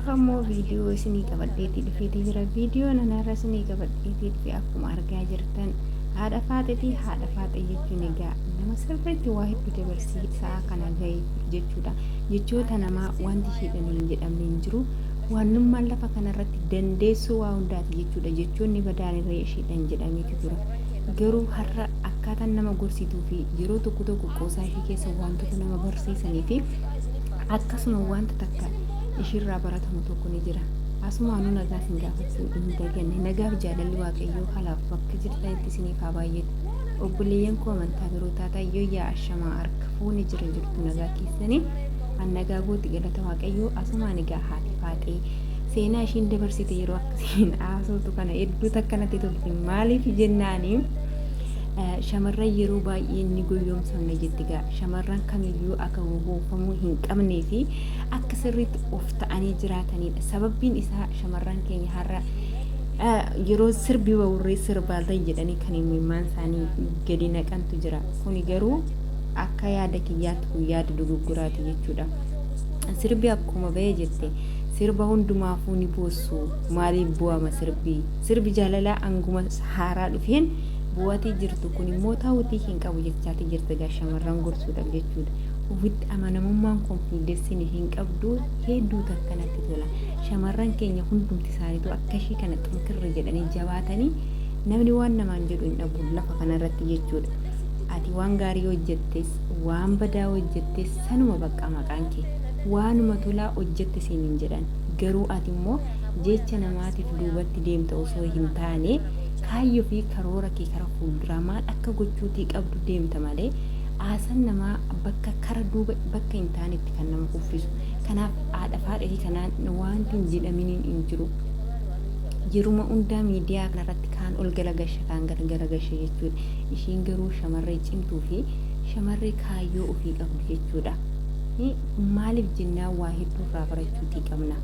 har'ammoo viidiyoo isinii qabadheetii dhufeetii jira. Viidiyoon anarra isinii qabadheetii dhufe akkuma argaa jirtan haadha faaxeetii. Haadha faaxee jechuun egaa nama sirriitti waa hedduu dabarsiisaa kana ga'e jechuudha. Jechoota namaa wanti hidhanii hin jedhamne hin jiru. Waanummaan lafa kanarratti dandeessuu waa hundaati jechuudha. Jechoonni badaan irra isheedhaan jedhameetu jira. Garuu har'a akkaataan nama gorsituu fi yeroo tokko tokko qoosaa ishee keessa wantoota nama barsiisanii fi akkasuma wanta takka ishirraa baratamu tokko ni jira. Asumaanuu nagaa sin gaafachuu hin daganne. Nagaaf jaalalli waaqayyoo halaaf bakka jirtanitti isiniif haa baay'atu. Obboleeyyan koo amantaa birootaa tayyoo yaa ashamaa harka fuuni jira jirtu nagaa keessanii an nagaa gootti galata waaqayyoo. Asumaan egaa haadha faaxee seenaa ishiin dabarsite yeroo akkasiin haasoftu kana hedduu takkanatti tolti. Maaliif jennaanii shamarran yeroo baay'ee ni goyoomsamne jetti gaa. Shamarran kamiyyuu akka gowwoomfamuu hin qabnee fi akka sirriitti of ta'anii jiraatanidha. Sababbiin isaa shamarran keenya har'a yeroo sirbi wawurree sirbaaltan jedhanii kan himimmaan isaanii gadi naqantu jira. Kuni garuu akka yaada kiyyaatti kun yaada dogogguraati jechuudha. Sirbi akkuma ba'e jette sirba hundumaafuu ni boossu. Maaliif bu'ama sirbi? Sirbi jaalalaa anguma haaraa dhufeen bu'aatii jirtu kun immoo taa'uutii hin qabu jechaati jirti gaa shamarran gorsuudhaaf jechuudha. Ofitti amanamummaan konfiidensiin hin qabdu hedduu takkanatti tola. Shamarran keenya hundumti isaaniitu akkashii kana xinkirra jedhanii jabaatanii namni waan namaan jedhu hin dhabu lafa kanarratti jechuudha. Ati waan gaarii hojjettes waan badaa hojjettes sanuma bakka maqaan kee waanuma tolaa hojjette siin hin jedhan. Garuu ati immoo jecha namaatiif duubatti deemta osoo hin taane kaayyoo fi karoora kee kara fuulduraa maal akka gochuutii qabdu deemta malee aasan namaa bakka kara duuba bakka hin taanetti kan nama uffisu. Kanaaf haadha faaxee kanaan wanti hin jedhaminiin hin jiru. Yeruma hundaa miidiyaa kanarratti kaan ol galagasha kaan garagasha jechuudha. Ishiin garuu shamarree cimtuu fi shamarree kaayyoo ofii qabdu jechuudha. Maaliif jennaan waa hedduu irraa barachuutii qabna.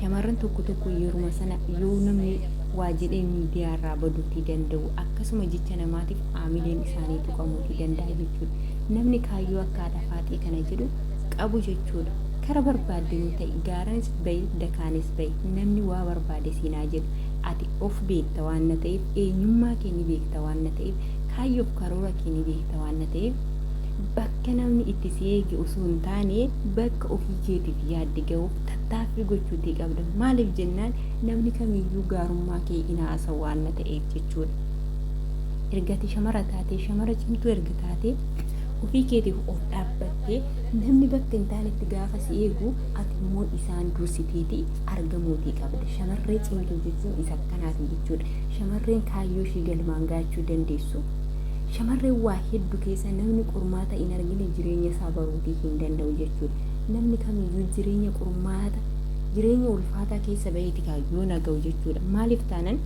Shamarran tokko tokko yeruma sana yoo namni waa jedhee miidiyaa irraa baduutii danda'u akkasuma jecha namaatiif aamileen isaanii tuqamuutii danda'a jechuudha. Namni kaayyoo akka haadha faaxee kana jedhu qabu jechuudha. Kara barbaadde ta'e gaaranis bahi dakaanis bahi namni waa barbaade siinaa jedhu ati of beekta waan na ta'eef eenyummaa kee ni beekta waan na ta'eef kaayyoof karoora kee ni beekta waan na ta'eef bakka namni itti si eege osoo hin taane bakka ofii keetiif yaadde ga'uuf tattaaffii gochuutii qabda. Maaliif jennaan namni kamiyyuu gaarummaa kee inaasa waan na ta'eef jechuudha. Ergati shamara taatee shamara cimtuu erga taatee ofii keetiif of dhaabbattee namni bakka hin taanetti gaafa si eegu ati immoo isaan dursiteetii argamuutii qabda. Shamarree cimtuu jechuun isa akkanaati jechuudha. Shamarreen kaayyoo ishee galmaan gaachuu dandeessu. Shamarreen waa hedduu keessa namni qormaata hin argine jireenya isaa baruutii hin danda'u jechuudha. Namni kamiyyuu jireenya qormaata jireenya ulfaataa keessa baheeti kaayyoo naga'u jechuudha. Maaliif taanan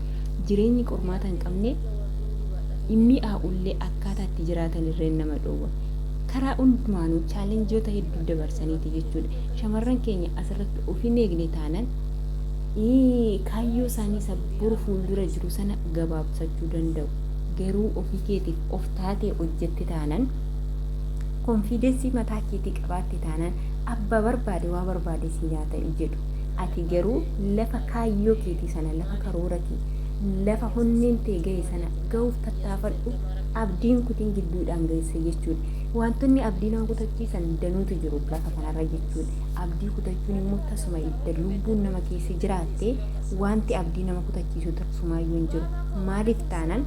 jireenyi qormaata hin qabne inni haa'ullee akkaataa itti jiraatan irree nama dhoowwa. Karaa hundumaanuu chaalenjoota hedduu dabarsaniiti jechuudha. Shamarran keenya asirratti of hin eegne taanan kaayyoo isaanii isa boru fuuldura jiru sana gabaabsachuu danda'u. Garuu ofii keetiif of taatee hojjette taanan konfiidensii mataa keetii qabaatte taanan abba barbaade waa barbaade si nyaata jedhu. Ati garuu lafa kaayyoo keetii sana lafa karoora kee lafa honneen ta'e ga'e sana ga'uuf tattaafadhu abdiin kutiin gidduudhaan geesse jechuudha. Wantoonni abdii nama kutachiisan danuutu jiru lafa kanarra jechuudha. Abdii kutachuun immoo tasuma idda lubbuun nama keessa jiraatte wanti abdii nama kutachiisu tasumaayyuu hin jiru. Maaliif taanan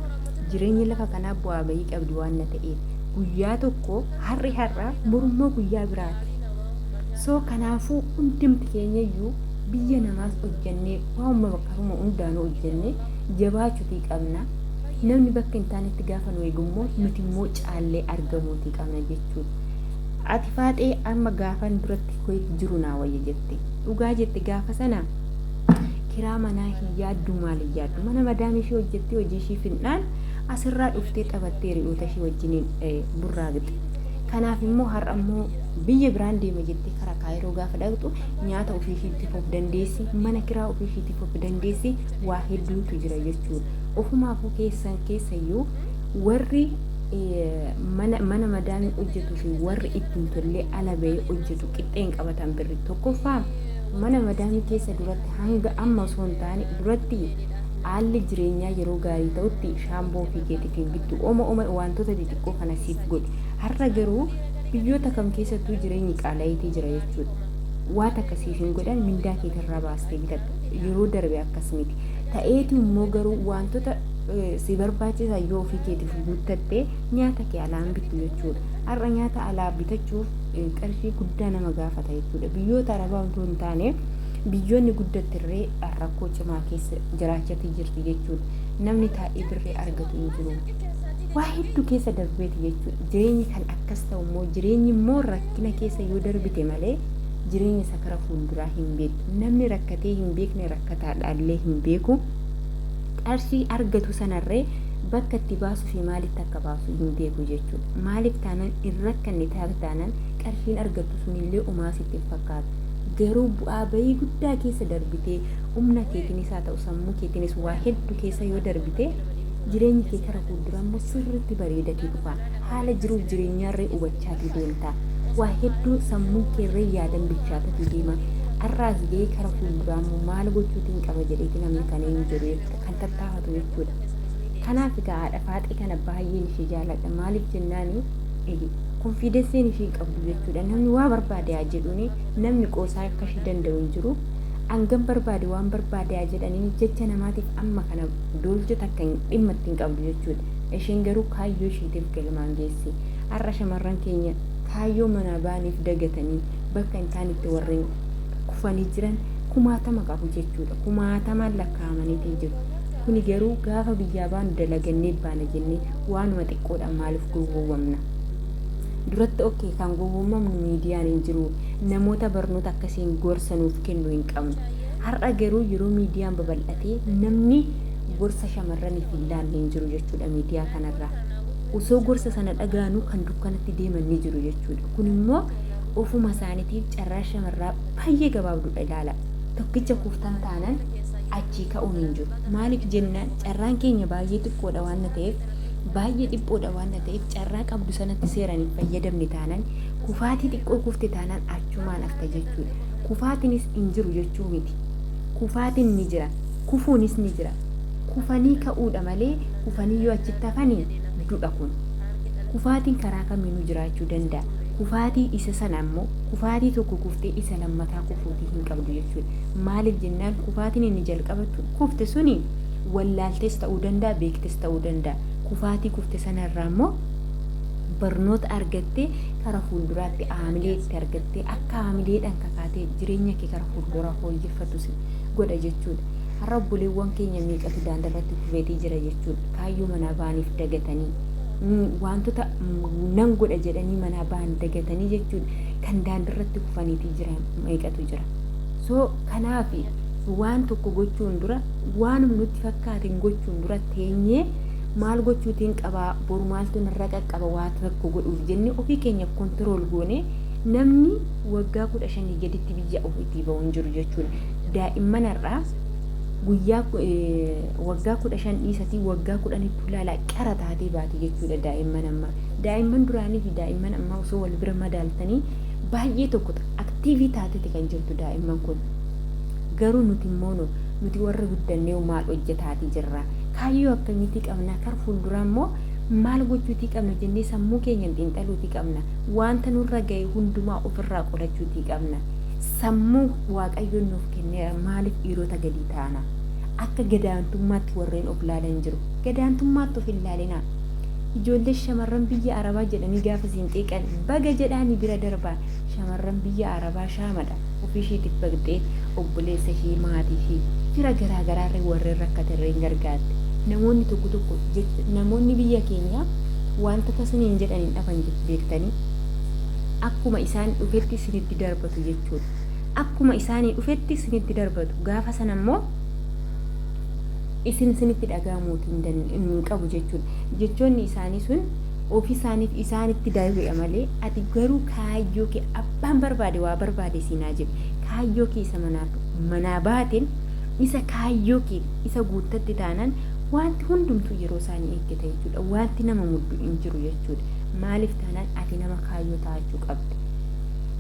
jireenya lafa kanaa bu'aa bahii qabdi waan na ta'eef guyyaa tokko har'i har'a morma guyyaa biraati. So kanaafuu hundumti keenya iyyuu biyya namaas hojjennee waanuma bakkaruma hundaanuu hojjennee jabaachuutii qabna. Namni bakka hin taanetti gaafa nu eegummoo nuti immoo caallee argamuutii qabna jechuudha. Ati faaxee amma gaafan duratti koyetti jiru naa wayya jette. Dhugaa jette gaafa sana kiraa manaa hin yaaddu maal hin yaaddu. Mana madaamii ishee hojjettee hojii ishee fixnaan asirraa dhuftee taphattee hiriyoota ishee wajjiniin burraaqxe. Kanaaf immoo har'a immoo biyya biraan deema jettee karaa kaayiroo gaafa dhaqxu nyaata ofii isheetiif of dandeessi, mana kiraa ofii isheetiif of dandeessi, waa hedduutu jira jechuudha. Ofumaafuu keessan keessayyuu warri mana madaamii hojjetu fi warri ittiin tollee ala bahee hojjetu qixxeen qabatan birri tokkoffaa mana madaamii keessa duratti hanga amma osoo hin taane duratti haalli jireenyaa yeroo gaarii ta'utti shaamboo fi keetii fi bittu oma wantoota xixiqqoo kana siif godhu. Har'a garuu biyyoota kam keessattuu jireenyi qaala'iitii jira jechuudha. Waan akkasiif hin godhan mindaa keetirraa baastee bitatta. Yeroo darbe akkas miti. Ta'eeti immoo garuu wantoota si barbaachisan yoo ofii keetiif guuttattee nyaata kee alaan bittu jechuudha. Har'a nyaata alaa bitachuuf qarshii guddaa nama gaafata jechuudha. Biyyoota arabaa otoo hin taane biyyoonni guddattirree rakkoo cimaa keessa jiraachaa jirti jechuudha. Namni taa'ee birree argatu hin jiru. Waa hedduu keessa darbeeti jechuudha. Jireenyi kan akkas ta'u immoo jireenyi immoo rakkina keessa yoo darbite malee jireenya isa kara fuulduraa hin beeku. Namni rakkatee hin beekne rakkataadhaallee hin beeku. Qarshii argatu sanarree bakka itti baasuu fi maalitti akka baasu hin beeku jechuudha. Maaliif taanaan hin rakkanne taanaan qarshiin argattu sunillee umaa sitti fakkaatu. Garuu bu'aa bahii guddaa keessa darbitee humna keetiinis haa ta'u sammuu keetiinis waa hedduu keessa yoo darbite jireenyi kee kara fuulduraa immoo sirriitti bareedatee dhufa. Haala jiruuf jireenyaarree hubachaatii deemta. Waa hedduu sammuu keerree yaadan bilchaatatu deema. Har'aas gahee kara fuulduraa immoo maal gochuutiin qaba jedheeti namni kan hin jiru kan tattaafatu jechuudha. Kanaaf egaa haadha faaxee kana baay'een ishee jaalladha. Maaliif jennaani konfiidensiin ishee qabdu jechuudha. Namni waa barbaade haa jedhuuni namni qoosaa akka ishee danda'u hin jiru. Hangam barbaade waan barbaade haa jedhanii jecha namaatiif amma kana doolcha takka dhimma ittiin qabdu jechuudha. Isheen garuu kaayyoo isheetiif galmaan geesse. Har'a shamarran keenya kaayyoo manaa baaniif dagatanii bakka hin taanetti warreen kufanii jiran kumaatama qabu jechuudha. Kumaatamaan lakkaa'amanii jiru. Kuni garuu gaafa biyyaa baanu dalagannee baana jennee waanuma xiqqoodhaan maaliif gowwoomna? Duratti okkee kan gowwoomamnu miidiyaan hin jiru. Namoota barnoota akkasiin gorsa nuuf kennu hin qabnu. Har'a garuu yeroo miidiyaan babal'atee namni gorsa shamarraniif hin laalle hin jiru jechuudha miidiyaa kanarraa. Osoo gorsa sana dhagaanu kan dukkanatti deeman ni jiru jechuudha. Kun immoo ofuma isaaniitiif carraa shamarraa baay'ee gabaabduudha ilaala. Tokkicha kuuftan taanaan achii ka'uun hin jiru. Maaliif jennaan carraan keenya baay'ee xiqqoodha waan ta'eef baay'ee dhiphoodha waan ta'eef carraa qabdu sanatti seeraan hin fayyadamne taanaan kufaatii xiqqoo kufte taanaan achumaan hafta jechuudha. Kufaatiinis hin jiru jechuu miti. Kufaatiin ni jira. Kufuunis ni jira. Kufanii ka'uudha malee kufanii yoo achitti hafanii duudha kun. Kufaatiin karaa kamiinuu jiraachuu danda'a. Kufaatii isa sana immoo kufaatii tokko kuftee isa lammataa kufuutii hin qabdu jechuudha. Maaliif jennaan kufaatiin inni jalqabatu kufte suni wallaaltees ta'uu danda'a beektes ta'uu danda'a. Kufaatii kufte sanarraa immoo barnoota argattee kara fuulduraatti haamilee itti argattee akka haamileedhaan kakaatee jireenya kee kara fuulduraa hooyyeffatu godha jechuudha. Har'a obboleewwan keenya meeqatu daandarratti kufeetii jira jechuudha. Kaayyoo manaa baaniif dagatanii wantoota nan godha jedhanii manaa ba'an dagatanii jechuudha. Kan daandarratti kufaniitii jira meeqatu jira. So kanaaf waan tokko gochuun dura waanuma nutti fakkaateen gochuun dura teenyee maal gochuutiin qabaa boru maaltu narra qaqqaba waa tokko godhuuf jennee ofii keenyaaf kontirool goone namni waggaa 15 gaditti biyya ofiitii ba'u hin jiru jechuudha. Daa'imman har'aa guyyaa waggaa 15 dhiisatii waggaa 10 tulaalaa qara taatee baate jechuudha daa'imman ammaa. Daa'imman duraanii fi daa'imman ammaa osoo wal bira madaaltanii baay'ee tokko aktiivii taateeti kan jirtu daa'imman kun. Garuu nuti immoo nuti warra guddannee maal hojjetaatii jirra? Kaayyoo akkamiitii qabna? Kar fuulduraa immoo maal gochuutii qabna jennee sammuu keenya xiinxaluutii qabna. Wanta nurra ga'e hundumaa ofirraa qolachuutii qabna. Sammuu waaqayyoon nuuf kenneera maaliif dhiirota gadi taana? Akka gadaantummaatti warreen of laalan jiru. Gadaantummaatti of hin laalinaa. Ijoollee shamarran biyya Arabaa jedhanii gaafa siin xeeqan baga jedhaanii bira darbaa. Shamarran biyya Arabaa shaamadha. Ofii isheetiif baqxee obboleessa ishee maatii ishee fira garaa garaarra warreen rakkaterree hin gargaarte. Namoonni tokko namoonni biyya keenya wanta tasaniin jedhaniin dhafan beektanii akkuma isaan dhufetti isinitti darbatu jechuudha. Akkuma isaanii dhufetti isinitti darbatu gaafa sana immoo isinitti dhaga'amuutii hin qabu jechuudha. Jechoonni isaanii sun ofii isaaniif isaanitti darbe'a malee ati garuu kaayyoo kee abbaan barbaade waa barbaade siinaa jiru. Kaayyoo kee isa manaa baateen isa kaayyoo kee isa guuttatti taanaan wanti hundumtuu yeroo isaanii eeggata jechuudha. Wanti nama muddu hin jiru jechuudha. Maaliif taanaan ati nama kaayyoo taa'achuu qabdi.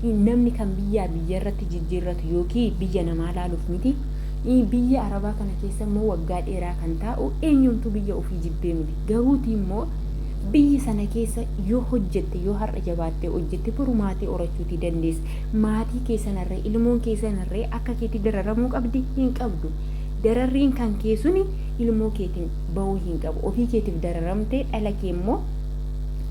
namni kan biyya irratti jijjiirratu yookiin biyya namaa laaluuf miti. Biyya arabaa kana keessa immoo waggaa dheeraa kan taa'u eenyumtu biyya ofii jibbee miti. Gahuuti immoo biyyi sana keessa yoo hojjette yoo har'a jabaattee hojjette furmaatee horachuuti dandeessa. Maatii keessanarree ilmoon keessanarree akka keetti dararamuu qabdi hin qabdu. Dararriin kan keessuni ilmoo keetiin bahuu hin qabu. Ofii keetiif dararamtee dhala kee immoo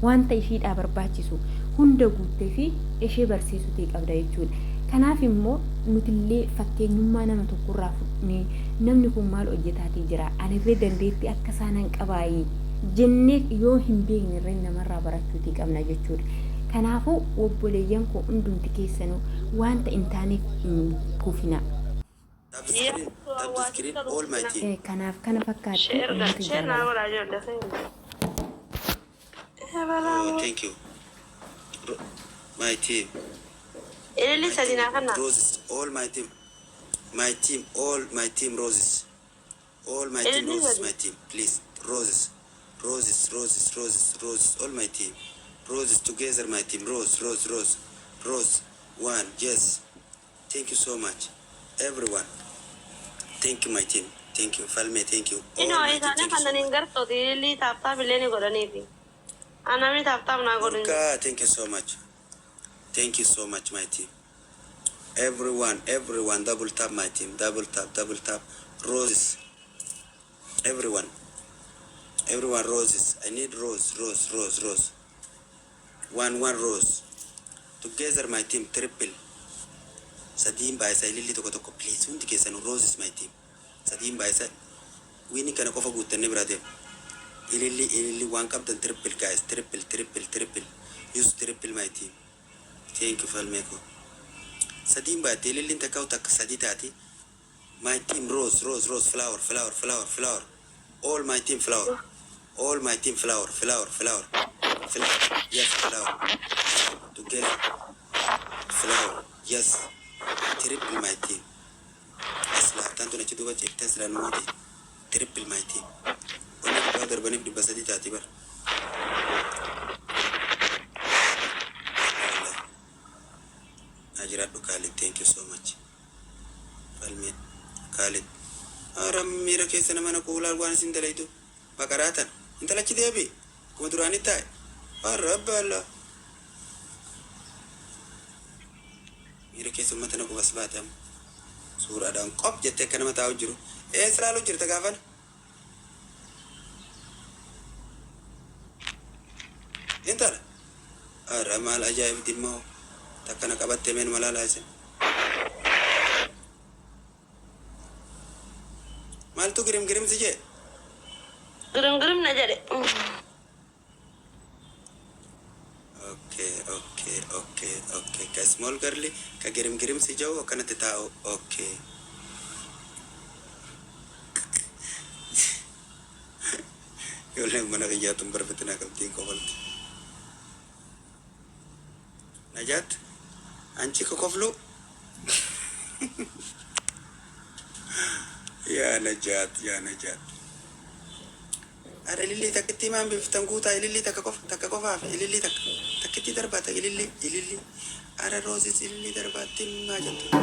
wanta ishiidhaa barbaachisu hunda guuttee fi ishee barsiisuutii qabda jechuudha. Kanaaf immoo nutillee fakkeenyummaa nama tokkorraa fudhannee namni kun maal hojjetaatii jira anirree dandeetti akka isaan qabaayii jennee yoo hin beekne irree namarraa barachuutii qabna jechuudha. Kanaafuu obboleeyyan koo hundumti keessanuu wanta hin taaneef kufina. Kanaaf kana fakkaatu. Thank you. My team. Roses, all my team. My team, all my team roses. All my team roses, my team. Please, roses. Roses, roses, roses, roses. All my team. Roses together, my team. Rose, rose, rose. Rose. One, yes. Thank you so much. Everyone. Thank you, my team. Thank you. Falme, thank you. All my team, thank you so much. Thank you so much. Thank you so much, my team. Everyone, double tap my team. Double tap. Roses. Everyone, roses. I need rose. One rose. Together, my team, triple. Sadim by Lily Toko, please. Won't get some roses, my team. Sadim by we need kind of good than brother. Illy one cup then triple, guys. Triple. Use triple, my team. Thank you, Falmeko. Sadim by Lily Takautak Saditati. My team, rose, flower. All my team, flower. All my team, flower. Yes, flower. Together. Flower. Yes. Triple my team. Asla tanto na chidu bache Tesla no moti. Triple my team. Oni brother bani di basadi tati bar. Ajira do Khalid, thank you so much. Falme Khalid. Aram mira kesa na mana ko ulal gwan sindala itu. Bakaratan. Intala chide abi. Kuma durani tai. Arabala. Mira kesa mata na ko basbatam. Surah dan qop jette kana mata ujuru. Selalu jirta gafan. Intala. Aramal ajaib dimmo. Takana kabatte men malala ise. Mal tu girim sije. Girim na jare. Okay. Ka small girly, ka girim si jauh kana tetao. Okay. Yole mana kaya tum berbetina kalting kowal. Najat, anci ko koflu. Ya Najat. Ada lili tak ketimam biftan kuta lili tak kofa lili tak keti darbata lili ada roses lili darbatin majat la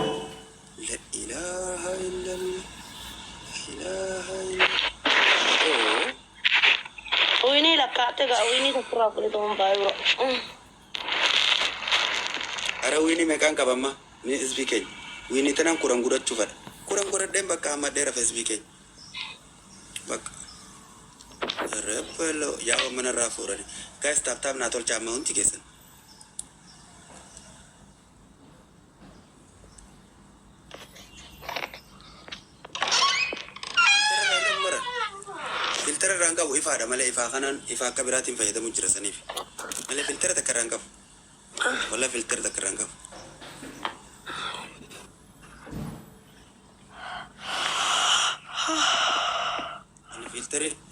ilaha illallah Oh ini lah kak tega ini tak pernah boleh tumpah bro. Ada wini mekan kabama ni SBK wini tenang kurang gurat cufat kurang dem baka amat daerah SBK bak repelo ya mana rafura ni guys tap na tol chama unti kesan filter rangka ifa ada mala ifa kanan ifa kabiratin fayda mujra sanif mala filter tak rangka wala filter tak rangka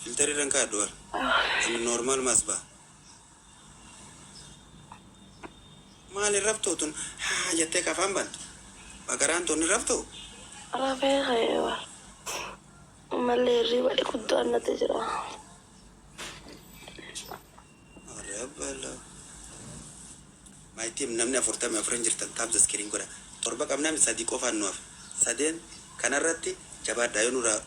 filter rangka dua ini normal masbah mali rafto tun jette ka famban bakaran tun rafto Rafe kaya maleri wali kudu anak tejera. Arabala My team namni afurtamii afuran jirtan taap the screen godha. Torba qabnaan sadii qofaan nuuf. Sadeen kanarratti jabaadhaa yoo nurraa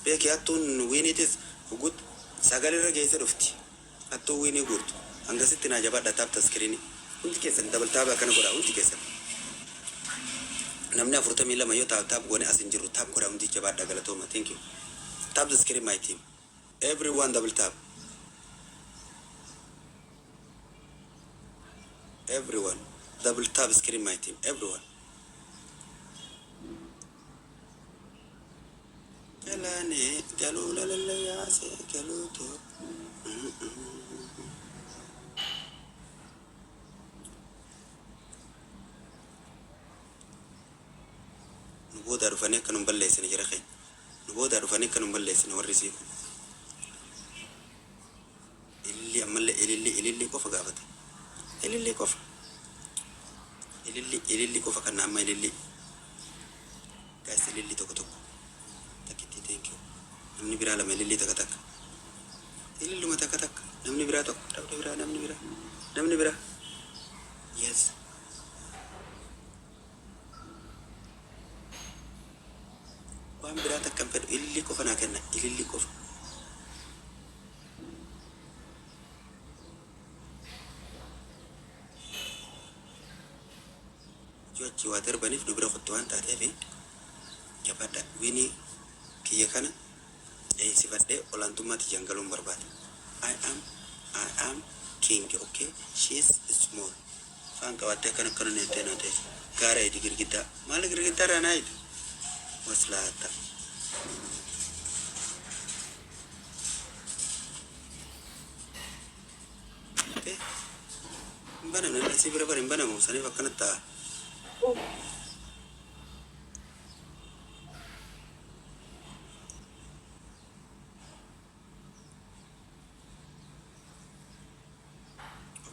beekee hattuun wiiniitis hugut sagalirra geesse dhufti. Hattuu wiinii guurtu. Hangasitti naa jabaadhaa taap the screen. Hundi keessan dabaltaaba akkana godha hundi keessan. Namni afurtamii lama yoo taap goone as hin jirru taap godha hundi jabaadhaa galatooma. Thank you. Tap the screen my team. Everyone double tap. Everyone double tap screen my team. Everyone. Galane galula lalaya se galuto. Nuboda rufane kanum balle sene jira khay. Nuboda rufane kanum balle sene warrisi. Illi amalle illi kofa gafate. Illi kofa. Illi kofa kana amma illi. Guys illi toko toko. Takiti thank you. Namni bira lama illi taka taka. Illi luma taka taka. Namni bira toko. Namni bira. Yes. Wan bira taka pedo illi kofa na kenna. Illi kofa. Jochi water banif dubra khutuan taate fi japada wini kiya kana sifadde olantumati jangalum barbaad. I am king, okay? She is small. Fanka watte kana kana nete nate. Gara idi girgita. Mala girgita rana idi. Waslata. Okay? Mbana nana si berabar mbana mo sani fakana ta.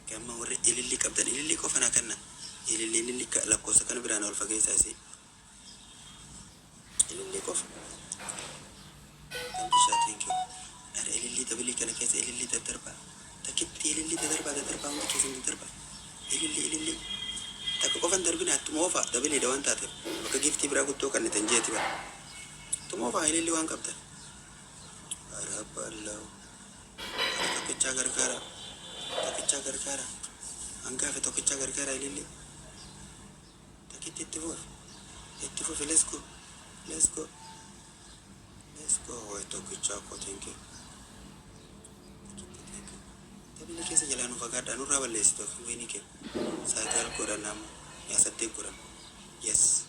Okay, amma warri ililli qabdan ililli qofana kanna. Ililli lakkoofsa kana biraan ol fageessaa isii. Ililli qofa. Thank you. Ada ililli tabili kana keessa ililli daddarba. Takitti ililli daddarba hundi keessa daddarba. Ililli. Takka qofan darbina tumofa dabili da wanta taate. Bakka giftii biraa guttoo kan tan jeeti bara. Tumofa ililli waan qabdan. Araballahu. Tokkicha gargaara. Angaafe tokkicha gargaara ililli. Takitti itti fufi let's go. Wai tokkicha ko thank you. Tabili keessa jalaan fagaadhaa nurraa balleessitu wini kee. Sagal godhan namu yaa saddeet godhan. Yes.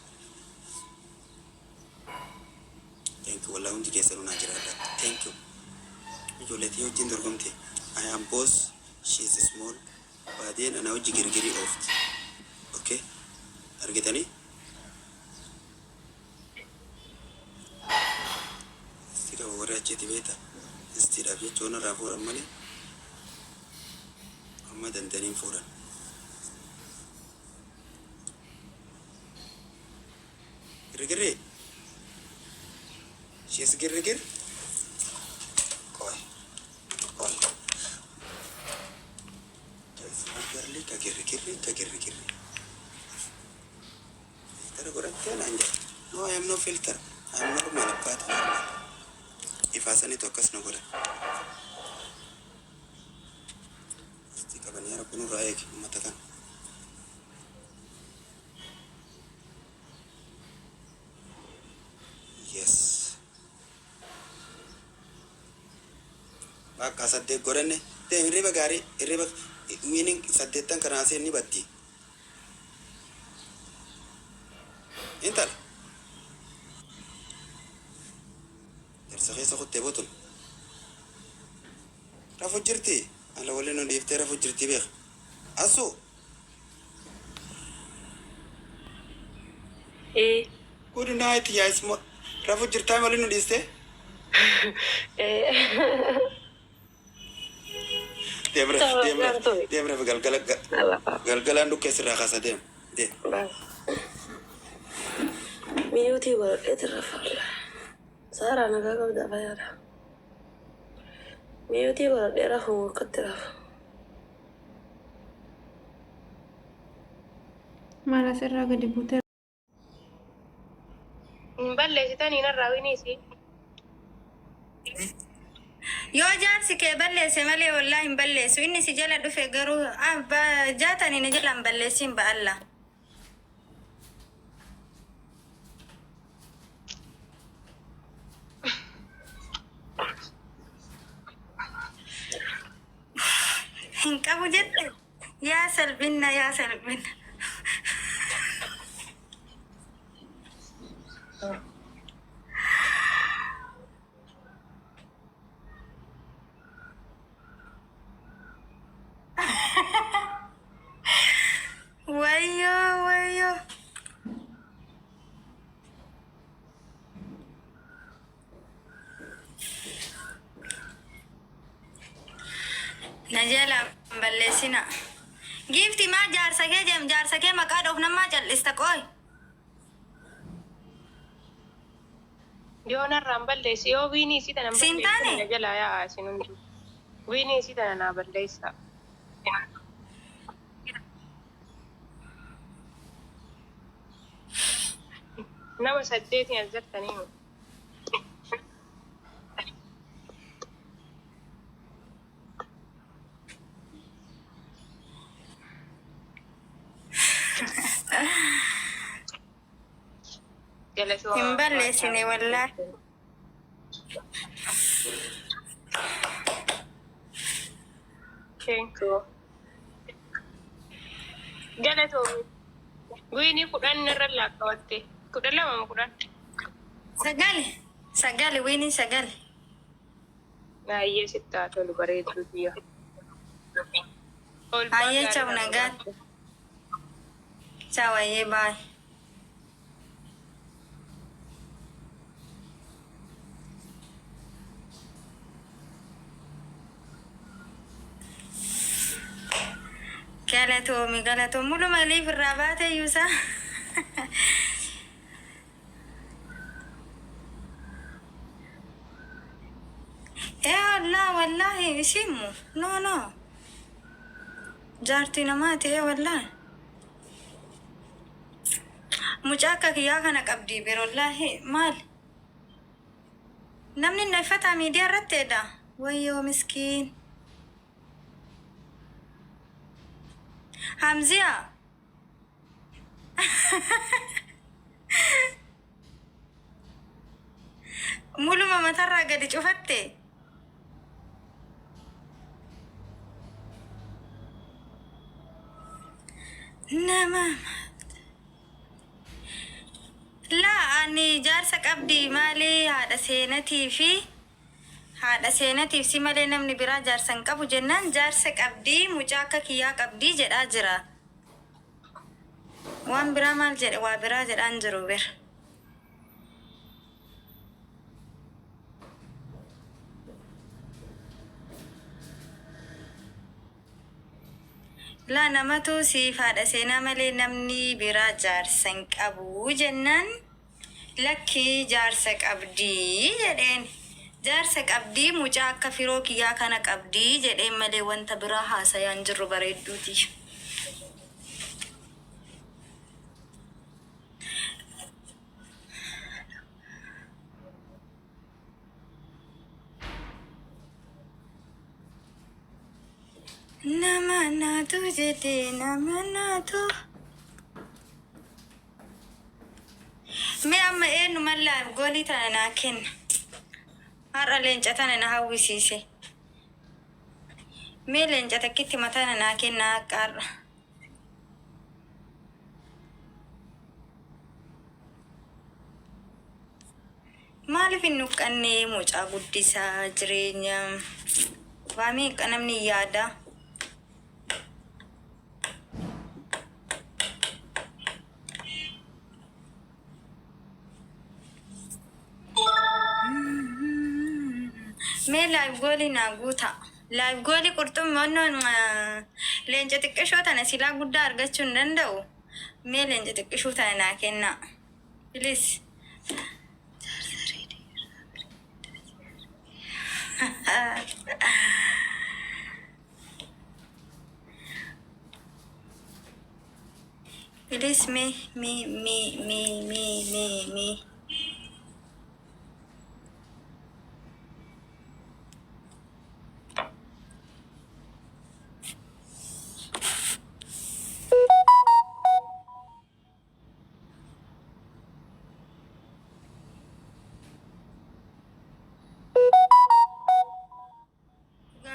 Thank you. Walaa hundi keessa nunaa jiraadha. Thank you. Ijoolleetii wajjin dorgomte. I am boss. She is small. Baadeen ana hojii girgirii oofti. Okay. Argitanii? Istira warra acheeti beeta. Istiraaf jechuun irraa fuudhan malee. Amma dandaniin fuudhan. Girgirri. She is girgir. Koi. Ka girgirri. Filter godhattee naan jedha. No, I am no filter. I am normal abbaati normal. Ifaasaniitu akkas na godha. Isti qabanii hara kunurraa eegi uummata kana. Yes. Bakka saddeet godhanne. Hirriba gaarii. Hirriba meaning saddeettan kanaa seenni baddi. Intala. Darsa keessa kuttee botun. Rafu jirti. Ala waliin nu dhiiftee rafu jirti beek. Asu. Good night, yes. Rafu jirtaa waliin nu dhiiste. Deemre galgalaan dhukkee sirraa kaasa deem. Miyuutii godhadheeti rafaadha. Saaraa nagaa qabda fayyada. Miyuutii godhadhee rafuun akkatti rafa. Maal asirraa gadi buutee? Hin balleessitanii narraa winiisi. Yoo jaarsi kee balleesse malee wallaa hin balleessu. Inni si jala dhufe garuu jaatanii na jala hin balleessin ba'alla. Hin qabu jette. Yaa salphina yaa salphina. Wayyo wayyo. Najala balleessina. Gifti maa jaarsa kee jem jaarsa kee maqaa dhoof namaa callista qoy. Yoo narraa hin balleessi yoo winiisi tana hin Sintaane? balleessi na jalaa yaa isin hundi. Winiisi tana naa balleessa. Nama 8 as jirtanii. Hin balleessine wallaahi. Thank you. Galatoomi. Winii 10 irra laakkawatte. 12 moo 10? Sagale wini sagale. Naayyee sittaa tolu bareedduu biyya. Ayyee ciao nagaan. Ciao ayyee bye. Galatoom mulu maaliif irraa baate yuusa. Allah wallahi isimu no jaartii namaati wallahi mucaa akka kiyyaa kana qabdi bir wallahi maal namni naffataa miidiyaa irratti edha wayyoo miskiin Hamzia muluma matarraa gadi cufatte nama la ani jaarsa qabdi maali haadha seenatiif si malee namni biraa jaarsan qabu jennaan jaarsa qabdi mucaa akka kiyyaa qabdi jedhaa jira waan biraa maal jedhe waa biraa jedhaan jiru bir la namatu siif haadha seenaa malee namni biraa jaarsan qabu jennaan lakki jaarsa qabdii jedheen jaarsa qabdii mucaa akka firoo kiyyaa kana qabdii jedheen malee wanta biraa haasayaan jirru bareedduuti. Nama naatu jedhe nama naatu. Mee amma eenyu mallaaf goolii tana naa kenna. Har'a leenca tana na hawwisiise. Mee leenca takkitti matana naa kenna akka har'a. Maaliif hin nuqqannee mucaa guddisaa jireenya waa meeqa namni yaada. Mee laayif goolii naa guuta. Laayif goolii qurxummoonnoon leenca xiqqishoo tana silaa guddaa argachuu hin danda'u. Mee leenca xiqqishoo tana naa kenna. Please. Please me.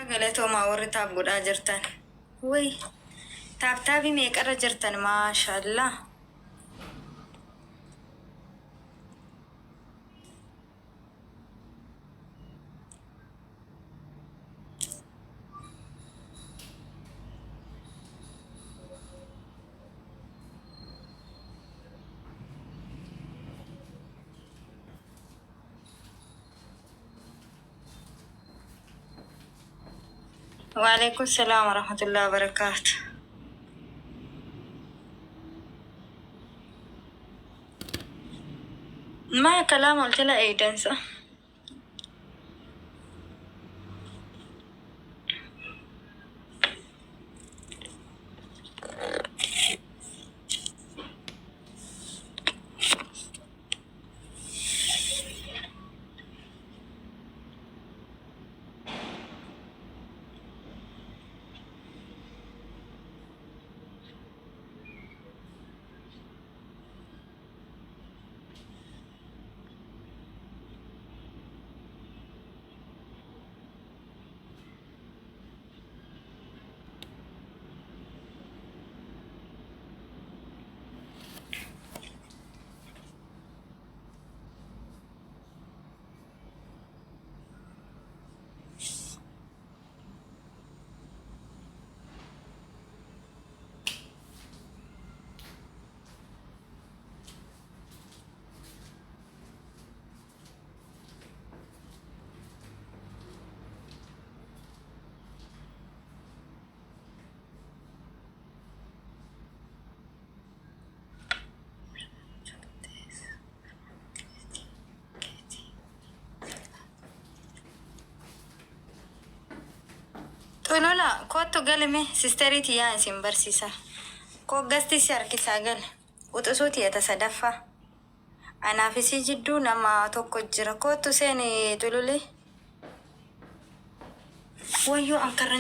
Galatoomaa warri taaf godhaa jirtan. Way taabtaabii meeqarra jirtan maashaallah. وعليكم السلام ورحمة الله وبركاته. ما كلام قلت لها ايه دنسة. Tolola kottu galme sisteriiti yaa isin barsiisa. Koggasti si harkisaa gal. Utusuuti ata sadaffaa. Anaafisi jidduu nama tokko jira. Kottu seeni tulule. Wayyoo ankarra